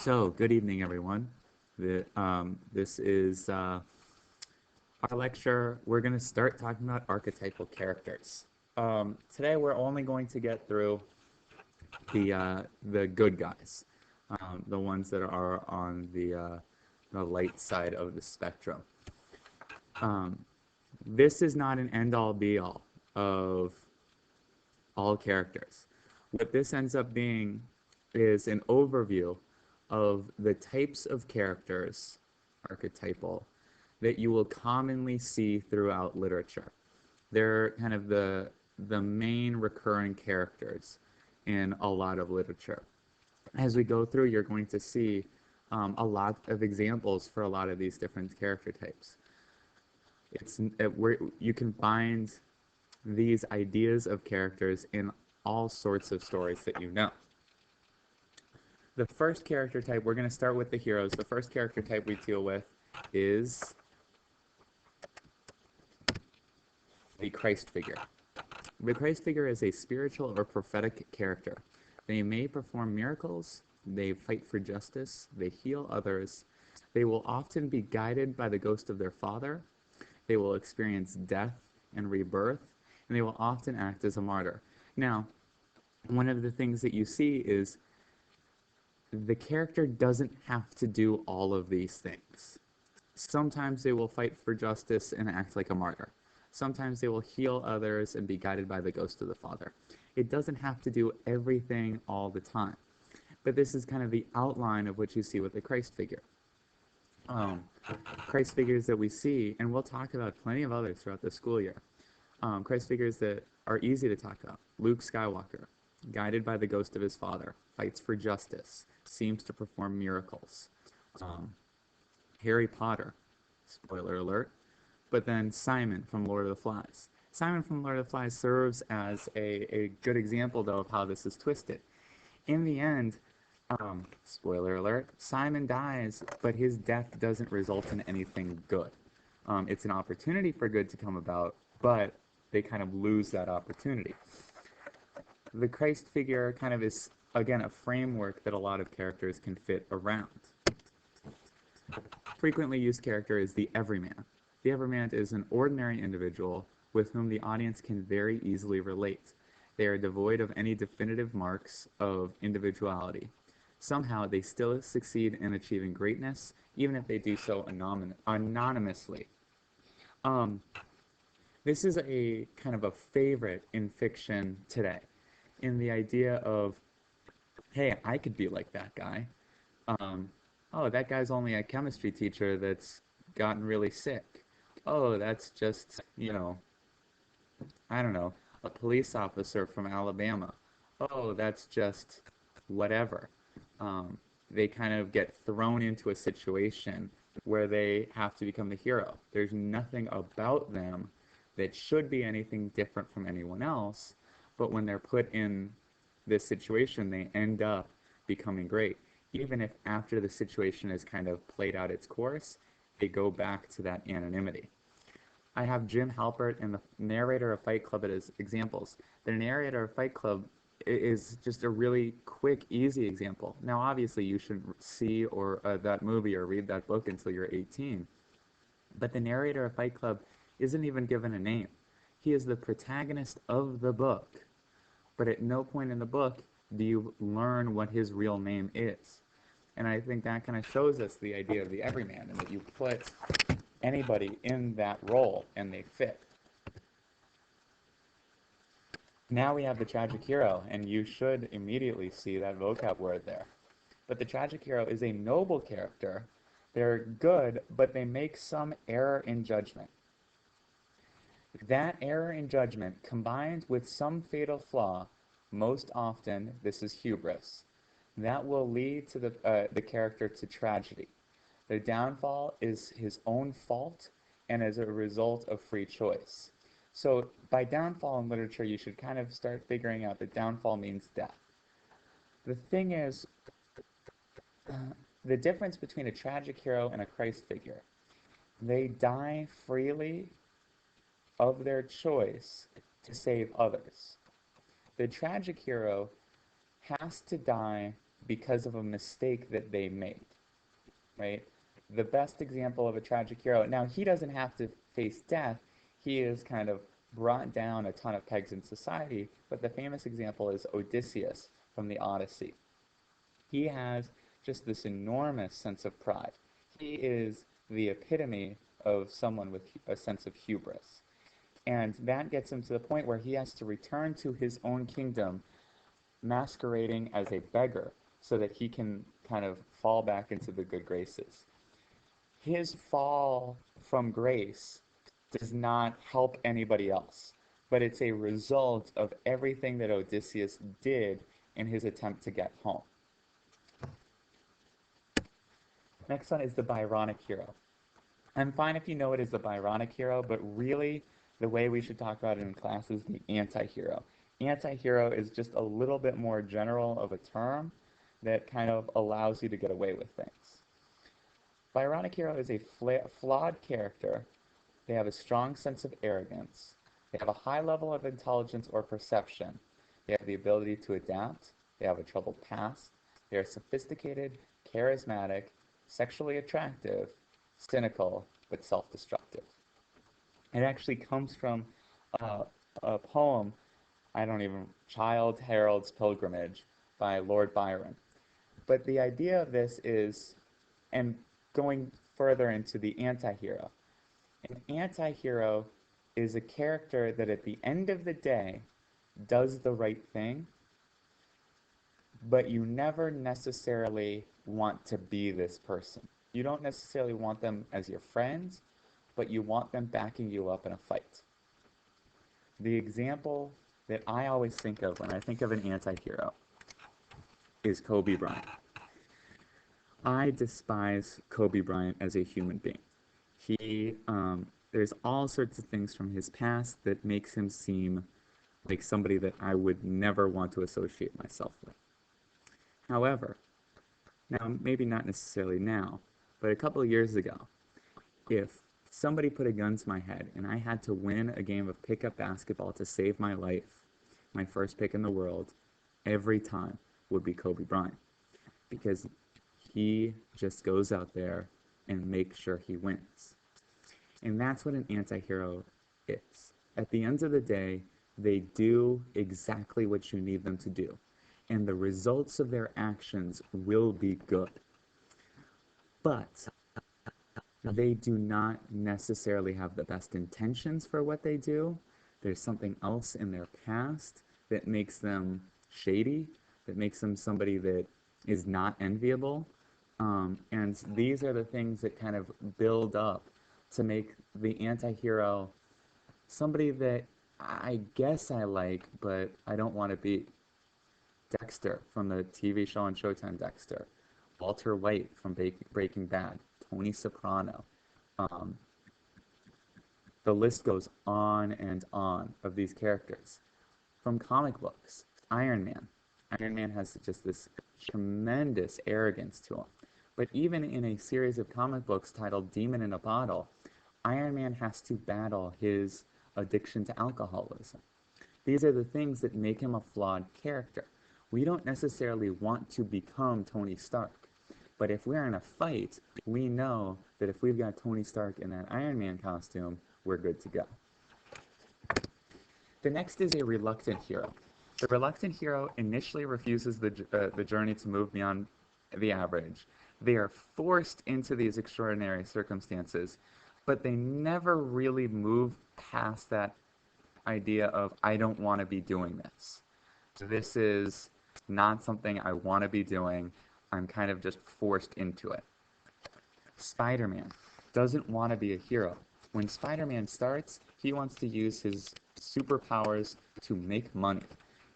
So, good evening, everyone. This is our lecture. We're going to start talking about archetypal characters. Today, we're only going to get through the good guys, the ones that are on the light side of the spectrum. Um, this is not an end-all, be-all of all characters. What this ends up being is an overview of the types of characters, archetypal, that you will commonly see throughout literature. They're kind of the main recurring characters in a lot of literature. As we go through, you're going to see a lot of examples for a lot of these different character types. Where you can find these ideas of characters in all sorts of stories that you know. The first character type, we're going to start with the heroes. The first character type we deal with is the Christ figure. The Christ figure is a spiritual or prophetic character. They may perform miracles, they fight for justice, they heal others. They will often be guided by the ghost of their father. They will experience death and rebirth, and they will often act as a martyr. Now, one of the things that you see is the character doesn't have to do all of these things. Sometimes they will fight for justice and act like a martyr. Sometimes they will heal others and be guided by the ghost of the father. It doesn't have to do everything all the time. But this is kind of the outline of what you see with the Christ figure. Christ figures that we see, and we'll talk about plenty of others throughout the school year. Christ figures that are easy to talk about. Luke Skywalker, guided by the ghost of his father, fights for justice, seems to perform miracles. Harry Potter, spoiler alert, but then Simon from Lord of the Flies. Simon from Lord of the Flies serves as a good example, though, of how this is twisted. In the end, spoiler alert, Simon dies, but his death doesn't result in anything good. It's an opportunity for good to come about, but they kind of lose that opportunity. The Christ figure kind of is, again, a framework that a lot of characters can fit around. Frequently used character is the everyman. The everyman is an ordinary individual with whom the audience can very easily relate. They are devoid of any definitive marks of individuality. Somehow, they still succeed in achieving greatness, even if they do so anonymously. This is a kind of a favorite in fiction today, in the idea of, hey, I could be like that guy. Oh, that guy's only a chemistry teacher that's gotten really sick. Oh, that's just, I don't know, a police officer from Alabama. Oh, that's just whatever. They kind of get thrown into a situation where they have to become the hero. There's nothing about them that should be anything different from anyone else, but when they're put in this situation, they end up becoming great. Even if after the situation has kind of played out its course, they go back to that anonymity. I have Jim Halpert and the narrator of Fight Club as examples. The narrator of Fight Club is just a really quick, easy example. Now, obviously, you shouldn't see that movie or read that book until you're 18. But the narrator of Fight Club isn't even given a name. He is the protagonist of the book. But at no point in the book do you learn what his real name is. And I think that kind of shows us the idea of the everyman, and that you put anybody in that role and they fit. Now we have the tragic hero, and you should immediately see that vocab word there. But the tragic hero is a noble character. They're good, but they make some error in judgment. That error in judgment, combined with some fatal flaw, most often this is hubris, that will lead to the character to tragedy. The downfall is his own fault and as a result of free choice. So by downfall in literature, you should kind of start figuring out that downfall means death. The thing is, the difference between a tragic hero and a Christ figure, they die freely of their choice to save others. The tragic hero has to die because of a mistake that they made, right? The best example of a tragic hero, now he doesn't have to face death, he is kind of brought down a ton of pegs in society, but the famous example is Odysseus from the Odyssey. He has just this enormous sense of pride. He is the epitome of someone with a sense of hubris. And that gets him to the point where he has to return to his own kingdom masquerading as a beggar so that he can kind of fall back into the good graces. His fall from grace does not help anybody else, but it's a result of everything that Odysseus did in his attempt to get home. Next one is the Byronic hero. I'm fine if you know it as the Byronic hero, but really the way we should talk about it in class is the anti-hero. Anti-hero is just a little bit more general of a term that kind of allows you to get away with things. Byronic hero is a flawed character. They have a strong sense of arrogance. They have a high level of intelligence or perception. They have the ability to adapt. They have a troubled past. They are sophisticated, charismatic, sexually attractive, cynical, but self-destructive. It actually comes from a poem, Childe Harold's Pilgrimage by Lord Byron. But the idea of this is, and going further into the anti-hero, an anti-hero is a character that at the end of the day does the right thing, but you never necessarily want to be this person. You don't necessarily want them as your friends, but you want them backing you up in a fight. The example that I always think of when I think of an anti-hero is Kobe Bryant. I despise Kobe Bryant as a human being. There's all sorts of things from his past that makes him seem like somebody that I would never want to associate myself with. However, now maybe not necessarily now, but a couple of years ago, if somebody put a gun to my head and I had to win a game of pickup basketball to save my life, my first pick in the world, every time would be Kobe Bryant. Because he just goes out there and makes sure he wins. And that's what an anti-hero is. At the end of the day, they do exactly what you need them to do. And the results of their actions will be good. But they do not necessarily have the best intentions for what they do. There's something else in their past that makes them shady, that makes them somebody that is not enviable. And these are the things that kind of build up to make the anti-hero somebody that I guess I like, but I don't want to be. Dexter from the TV show on Showtime, Dexter. Walter White from Breaking Bad. Tony Soprano. Um, the list goes on and on of these characters. From comic books, Iron Man. Iron Man has just this tremendous arrogance to him. But even in a series of comic books titled Demon in a Bottle, Iron Man has to battle his addiction to alcoholism. These are the things that make him a flawed character. We don't necessarily want to become Tony Stark. But if we're in a fight, we know that if we've got Tony Stark in that Iron Man costume, we're good to go. The next is a reluctant hero. The reluctant hero initially refuses the journey to move beyond the average. They are forced into these extraordinary circumstances, but they never really move past that idea of, I don't want to be doing this. This is not something I want to be doing. I'm kind of just forced into it. Spider-Man doesn't want to be a hero. When Spider-Man starts, he wants to use his superpowers to make money.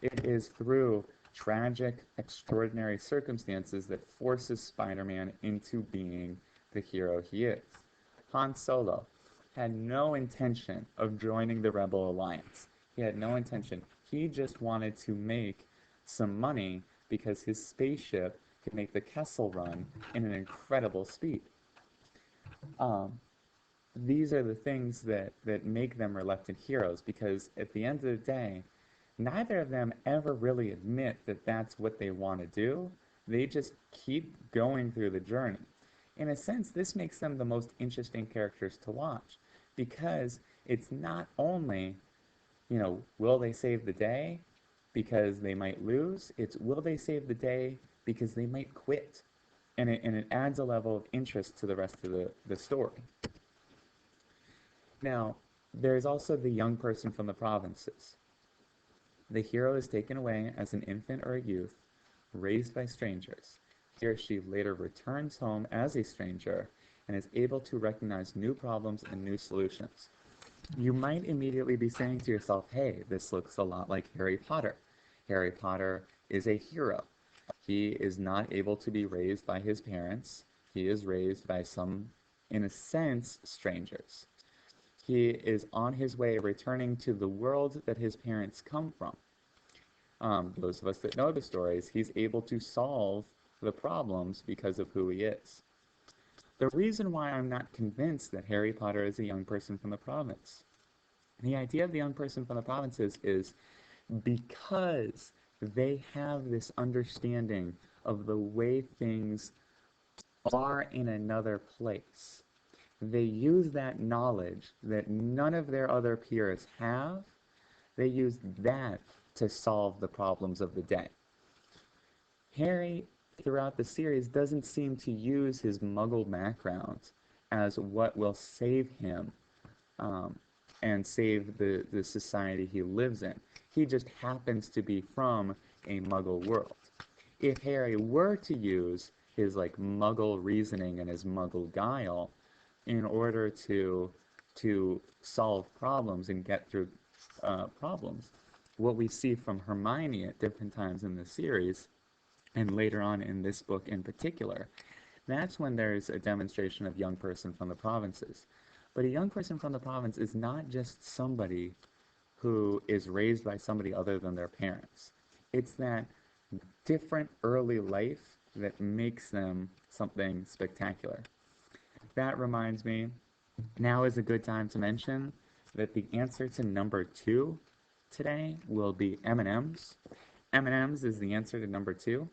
It is through tragic, extraordinary circumstances that forces Spider-Man into being the hero he is. Han Solo had no intention of joining the Rebel Alliance. He had no intention. He just wanted to make some money because his spaceship could make the Kessel Run in an incredible speed. These are the things that make them reluctant heroes, because at the end of the day, neither of them ever really admit that that's what they want to do, They just keep going through the journey. In a sense, this makes them the most interesting characters to watch because it's not only, will they save the day because they might lose? It's will they save the day because they might quit? And it adds a level of interest to the rest of the story. Now, there's also the young person from the provinces. The hero is taken away as an infant or a youth, raised by strangers. He or she later returns home as a stranger and is able to recognize new problems and new solutions. You might immediately be saying to yourself, hey, this looks a lot like Harry Potter. Harry Potter is a hero. He is not able to be raised by his parents. He is raised by some, in a sense, strangers. He is on his way returning to the world that his parents come from. Those of us that know the stories, he's able to solve the problems because of who he is. The reason why I'm not convinced that Harry Potter is a young person from the province, the idea of the young person from the provinces is because they have this understanding of the way things are in another place. They use that knowledge that none of their other peers have. They use that to solve the problems of the day. Harry, throughout the series, doesn't seem to use his muggle background as what will save him and save the society he lives in. He just happens to be from a muggle world. If Harry were to use his muggle reasoning and his muggle guile in order to solve problems and get through problems, what we see from Hermione at different times in the series, and later on in this book in particular, that's when there's a demonstration of young person from the provinces. But a young person from the province is not just somebody who is raised by somebody other than their parents. It's that different early life that makes them something spectacular. That reminds me, now is a good time to mention that the answer to number 2 today will be M&Ms. M&Ms is the answer to number 2.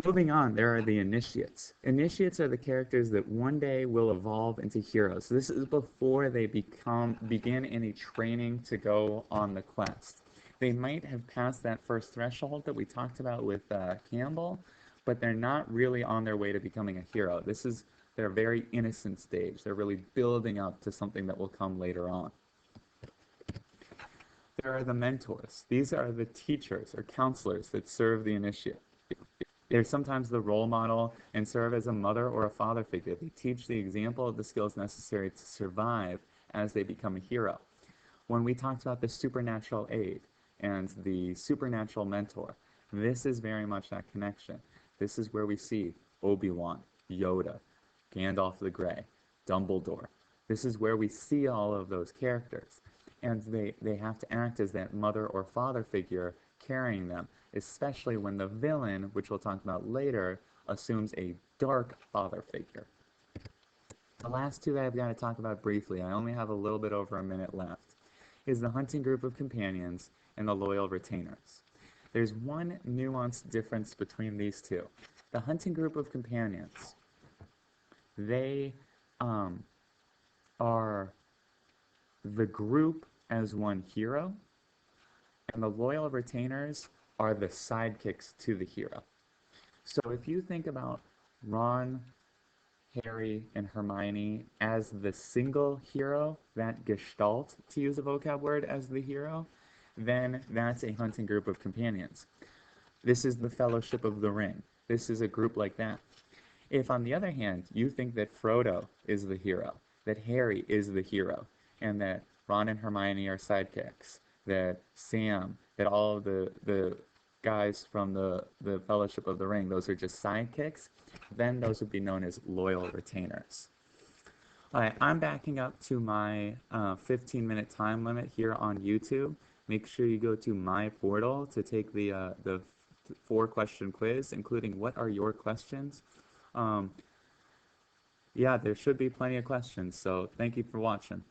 Moving on, there are the initiates. Initiates are the characters that one day will evolve into heroes. This is before they begin any training to go on the quest. They might have passed that first threshold that we talked about with Campbell, but they're not really on their way to becoming a hero. This is their very innocent stage. They're really building up to something that will come later on. There are the mentors. These are the teachers or counselors that serve the initiate. They're sometimes the role model and serve as a mother or a father figure. They teach the example of the skills necessary to survive as they become a hero. When we talked about the supernatural aid and the supernatural mentor, this is very much that connection. This is where we see Obi-Wan, Yoda, Gandalf the Grey, Dumbledore. This is where we see all of those characters. And they have to act as that mother or father figure carrying them, especially when the villain, which we'll talk about later, assumes a dark father figure. The last two that I've got to talk about briefly, I only have a little bit over a minute left, is the hunting group of companions and the loyal retainers. There's one nuanced difference between these two. The hunting group of companions, they are the group as one hero, and the loyal retainers are the sidekicks to the hero. So if you think about Ron, Harry, and Hermione as the single hero, that gestalt, to use a vocab word, as the hero, then that's a hunting group of companions. This is the Fellowship of the Ring. This is a group like that. If, on the other hand, you think that Frodo is the hero, that Harry is the hero, and that Ron and Hermione are sidekicks, that Sam, that all of the guys from the Fellowship of the Ring, those are just sidekicks, then those would be known as loyal retainers. All right, I'm backing up to my 15-minute time limit here on YouTube. Make sure you go to myportal to take the 4-question quiz, including what are your questions. Yeah, there should be plenty of questions, so thank you for watching.